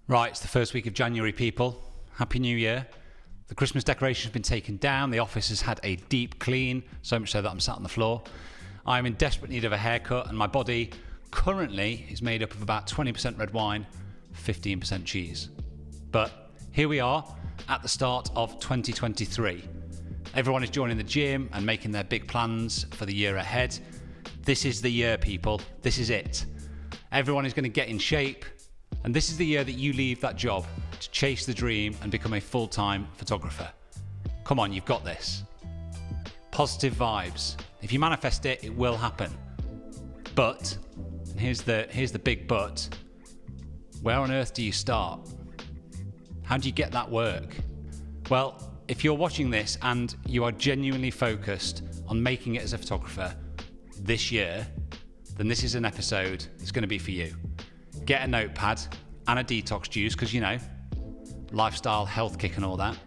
Right, it's the first week of January, people. Happy New Year. The Christmas decoration has been taken down. The office has had a deep clean, so much so that I'm sat on the floor. I'm in desperate need of a haircut, and my body currently is made up of about 20% red wine, 15% cheese. But here we are at the start of 2023. Everyone is joining the gym and making their big plans for the year ahead. This is the year, people. This is it. Everyone is going to get in shape. And this is the year that you leave that job to chase the dream and become a full-time photographer. Come on, you've got this. Positive vibes. If you manifest it, it will happen. But, and here's the big but, where on earth do you start? How do you get that work? Well, if you're watching this and you are genuinely focused on making it as a photographer this year, then this is an episode that's going to be for you. Get a notepad and a detox juice, because, you know, lifestyle, health kick and all that.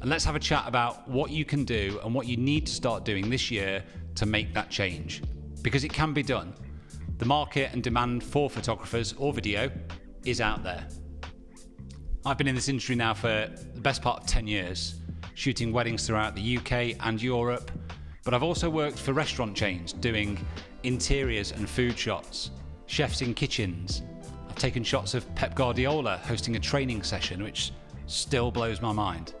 And let's have a chat about what you can do and what you need to start doing this year to make that change. Because it can be done. The market and demand for photographers or video is out there. I've been in this industry now for the best part of 10 years, shooting weddings throughout the UK and Europe. But I've also worked for restaurant chains doing interiors and food shots, chefs in kitchens. I've taken shots of Pep Guardiola hosting a training session, which still blows my mind.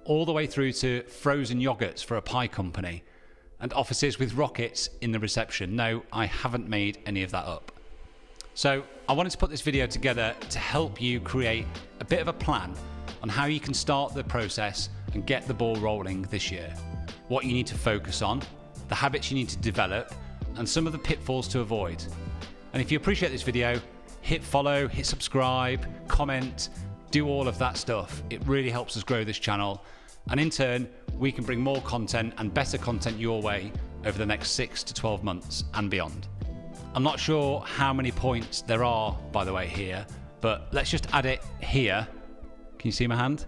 All the way through to frozen yogurts for a pie company and offices with rockets in the reception. No, I haven't made any of that up. So I wanted to put this video together to help you create a bit of a plan on how you can start the process and get the ball rolling this year. What you need to focus on, the habits you need to develop, and some of the pitfalls to avoid. And if you appreciate this video, hit follow, hit subscribe, comment, do all of that stuff. It really helps us grow this channel. And in turn, we can bring more content and better content your way over the next 6 to 12 months and beyond. I'm not sure how many points there are, by the way, here, but let's just add it here. Can you see my hand?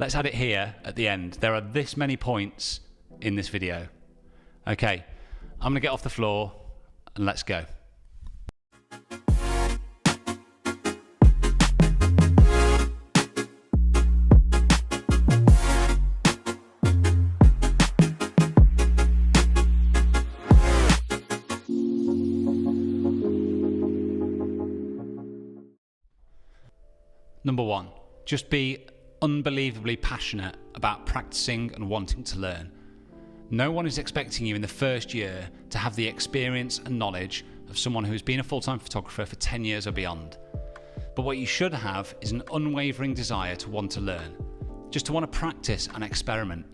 Let's add it here at the end. There are this many points in this video. Okay, I'm gonna get off the floor and let's go. Number one, just be unbelievably passionate about practicing and wanting to learn. No one is expecting you in the first year to have the experience and knowledge of someone who has been a full-time photographer for 10 years or beyond. But what you should have is an unwavering desire to want to learn, just to want to practice and experiment.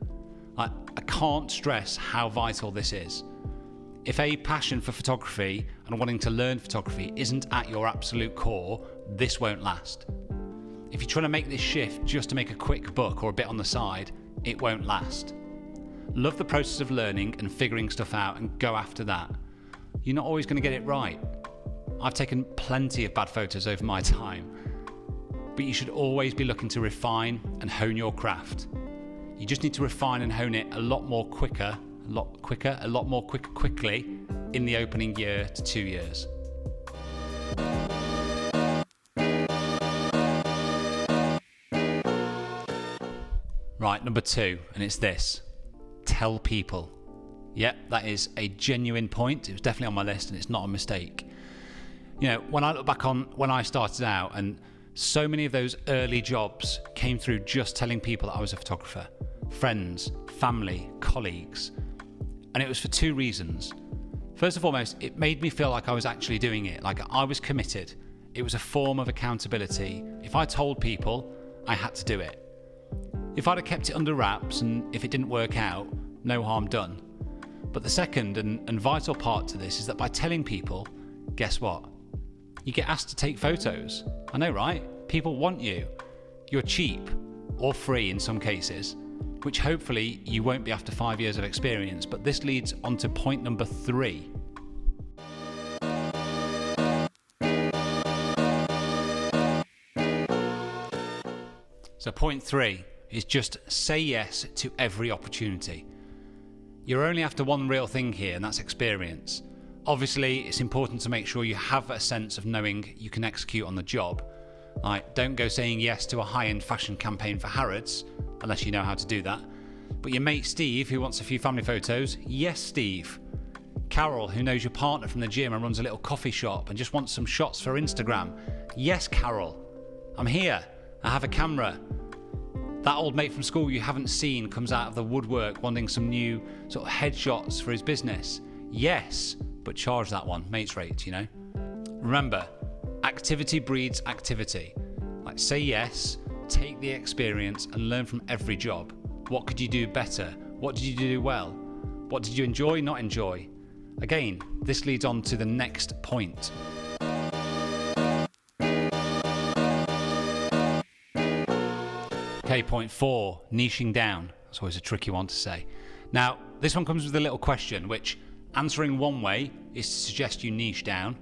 I can't stress how vital this is. If a passion for photography and wanting to learn photography isn't at your absolute core, this won't last. If you're trying to make this shift just to make a quick buck or a bit on the side, it won't last. Love the process of learning and figuring stuff out and go after that. You're not always going to get it right. I've taken plenty of bad photos over my time, but you should always be looking to refine and hone your craft. You just need to refine and hone it a lot more quickly in the opening year to 2 years. Right, number two, and it's this. Tell people. Yep, that is a genuine point. It was definitely on my list and it's not a mistake. You know, when I look back on when I started out, and so many of those early jobs came through just telling people that I was a photographer. Friends, family, colleagues. And it was for two reasons. First and foremost, it made me feel like I was actually doing it, like I was committed. It was a form of accountability. If I told people, I had to do it. If I'd have kept it under wraps and if it didn't work out, no harm done. But the second and vital part to this is that by telling people, guess what? You get asked to take photos. I know, right? People want you. You're cheap or free in some cases, which hopefully you won't be after 5 years of experience. But this leads on to point number three. So point three is just say yes to every opportunity. You're only after one real thing here, and that's experience. Obviously, it's important to make sure you have a sense of knowing you can execute on the job, Like, don't go saying yes to a high-end fashion campaign for Harrods, unless you know how to do that. But your mate Steve, who wants a few family photos, yes, Steve. Carol, who knows your partner from the gym and runs a little coffee shop and just wants some shots for Instagram, yes, Carol. I'm here. I have a camera. That old mate from school you haven't seen comes out of the woodwork wanting some new sort of headshots for his business. Yes, but charge that one, mate's rate, you know. Remember, activity breeds activity. Like, say yes, take the experience and learn from every job. What could you do better? What did you do well? What did you enjoy, not enjoy? Again, this leads on to the next point. Okay, point 4, niching down. That's always a tricky one to say. Now, this one comes with a little question, which answering one way is to suggest you niche down.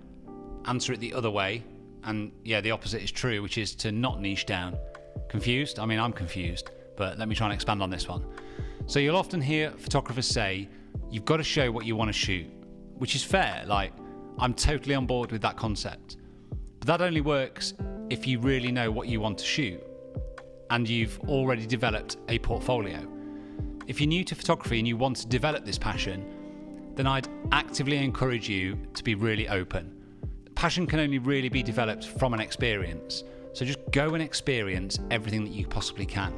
Answer it the other way, and yeah, the opposite is true, which is to not niche down. Confused? I mean, I'm confused, but let me try and expand on this one. So you'll often hear photographers say, you've got to show what you want to shoot, which is fair. Like, I'm totally on board with that concept. But that only works if you really know what you want to shoot and you've already developed a portfolio. If you're new to photography and you want to develop this passion, then I'd actively encourage you to be really open. Passion can only really be developed from an experience. So just go and experience everything that you possibly can.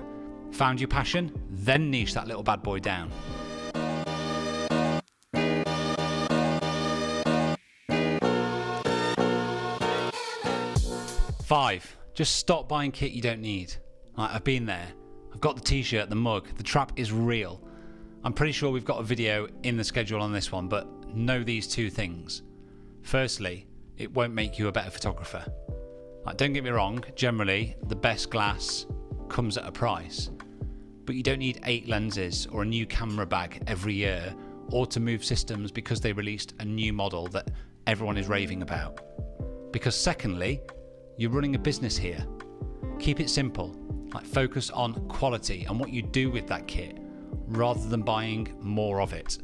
Found your passion? Then niche that little bad boy down. Five, just stop buying kit you don't need. Like, I've been there. I've got the t-shirt, the mug, the trap is real. I'm pretty sure we've got a video in the schedule on this one, but know these two things. Firstly, it won't make you a better photographer. Like, don't get me wrong, generally, the best glass comes at a price. But you don't need 8 lenses or a new camera bag every year, or to move systems because they released a new model that everyone is raving about. Because secondly, you're running a business here. Keep it simple. Like, focus on quality and what you do with that kit, rather than buying more of it.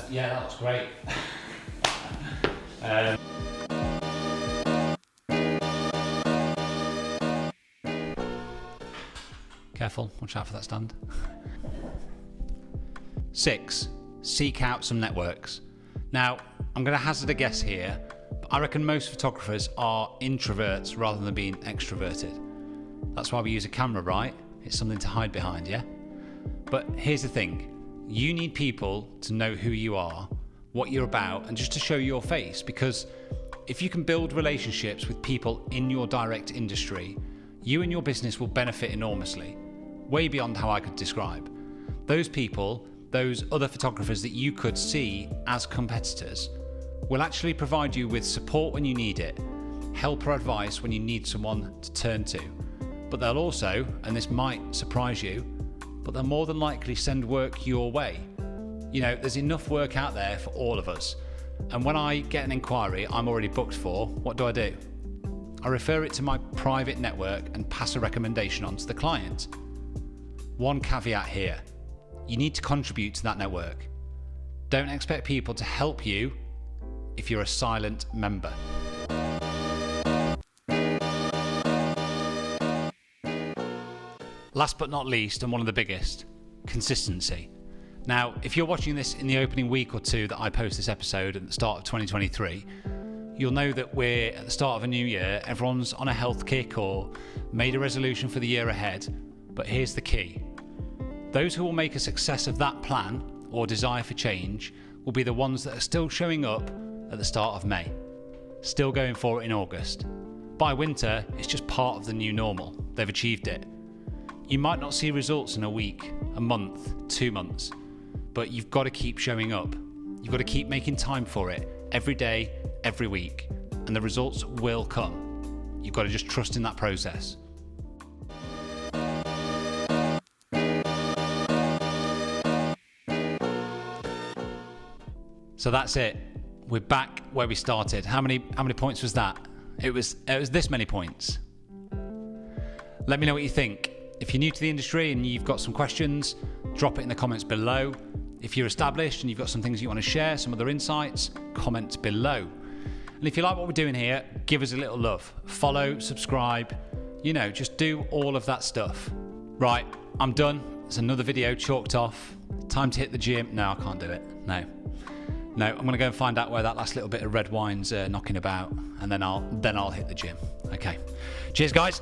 Yeah, that looks great. Careful, watch out for that stand. 6, seek out some networks. Now, I'm going to hazard a guess here, but I reckon most photographers are introverts rather than being extroverted. That's why we use a camera, right? It's something to hide behind, yeah? But here's the thing. You need people to know who you are, what you're about, and just to show your face, because if you can build relationships with people in your direct industry, you and your business will benefit enormously, way beyond how I could describe. Those people, those other photographers that you could see as competitors, will actually provide you with support when you need it, help or advice when you need someone to turn to. But they'll also, and this might surprise you, but they'll more than likely send work your way. You know, there's enough work out there for all of us. And when I get an inquiry I'm already booked for, what do? I refer it to my private network and pass a recommendation on to the client. One caveat here. You need to contribute to that network. Don't expect people to help you if you're a silent member. Last but not least, and one of the biggest, consistency. Now, if you're watching this in the opening week or two that I post this episode at the start of 2023, you'll know that we're at the start of a new year, everyone's on a health kick or made a resolution for the year ahead. But here's the key. Those who will make a success of that plan or desire for change will be the ones that are still showing up at the start of May, still going for it in August. By winter, it's just part of the new normal. They've achieved it. You might not see results in a week, a month, 2 months, but you've got to keep showing up. You've got to keep making time for it every day, every week, and the results will come. You've got to just trust in that process. So that's it. We're back where we started. How many points was that? It was this many points. Let me know what you think. If you're new to the industry and you've got some questions, drop it in the comments below. If you're established and you've got some things you want to share, some other insights, comment below. And if you like what we're doing here, give us a little love. Follow, subscribe, you know, just do all of that stuff. Right, I'm done. It's another video chalked off. Time to hit the gym. No, I can't do it. No, I'm going to go and find out where that last little bit of red wine's knocking about, and then I'll hit the gym. Okay. Cheers, guys.